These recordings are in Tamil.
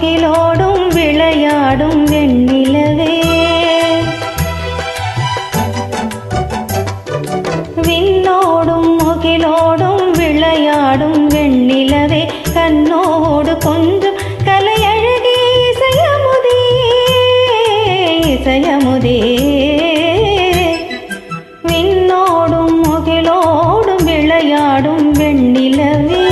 முகிலோடும் விளையாடும் வெண்ணிலவே விண்ணோடும் முகிலோடும் விளையாடும் வெண்ணிலவே கண்ணோடு கொஞ்சம் கலையழகே இசையமுதே இசையமுதே விண்ணோடும் முகிலோடும் விளையாடும் வெண்ணிலவே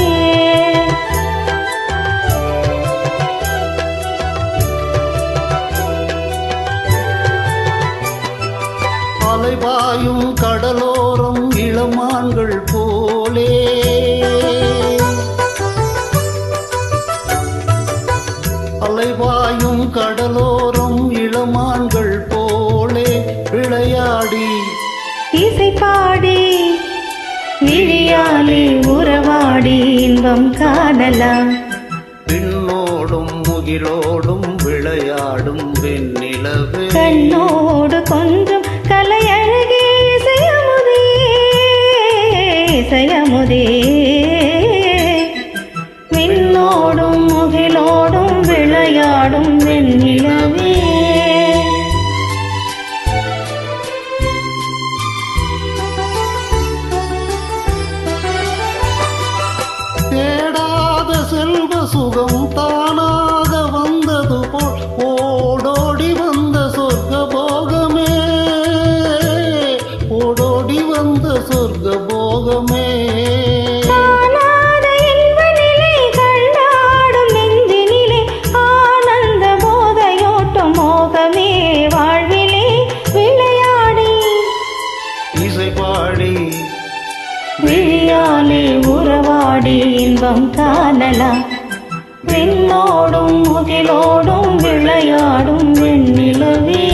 அலைபாயும் கடலோரம் இளமான்கள் போலே அலைபாயும் கடலோரம் இளமான்கள் போலே விளையாடி இசை பாடி விழியாலே உறவாடி இன்பம் காணலாம் விண்ணோடும் முகிலோடும் விளையாடும் வெண்ணிலவே கண்ணோடு கொஞ்சம் கலையழகே இசையமுதே இசையமுதே விண்ணோடும் முகிலோடும் விளையாடும் வெண்ணிலவே தேடாத செல்வ சுகம் தானாக வந்தது போல் ஓடோடி வந்த சொர்க்க போகமே ஓடோடி வந்த சொர்க்க போகமே விழியாலே உறவாடி இன்பம் காணலாம் விண்ணோடும் முகிலோடும் விளையாடும் வெண்ணிலவே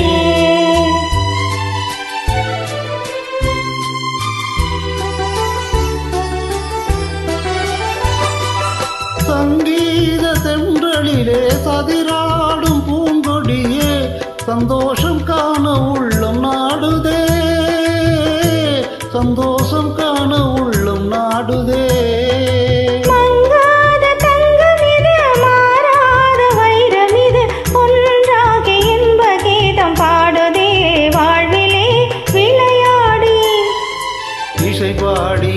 சங்கீத தென்றலிலே சதிராடும் பூங்கொடியே சந்தோஷம் காண உள்ளம் நாடுதே சந்தோஷம் காண உள்ளம் நாடுதே மங்காத தங்கமிது மாறாத வைரமிது ஒன்றாகி இன்ப கீதம் பாடுதே வாழ்விலே விளையாடி இசை பாடி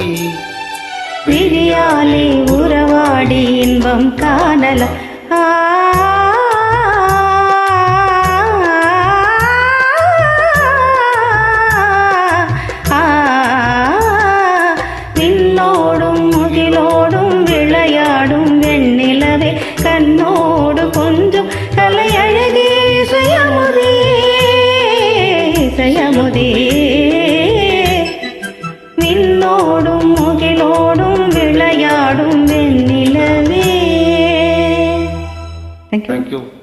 விழியாலே உறவாடி இன்பம் காணலாம் விண்ணோடும் முகிலோடும் விளையாடும் வெண்ணிலவே கண்ணோடு கொஞ்சம் கலையழகே இசையமுதே இசையமுதே விண்ணோடும் முகிலோடும் விளையாடும் வெண்ணிலவே. Thank you.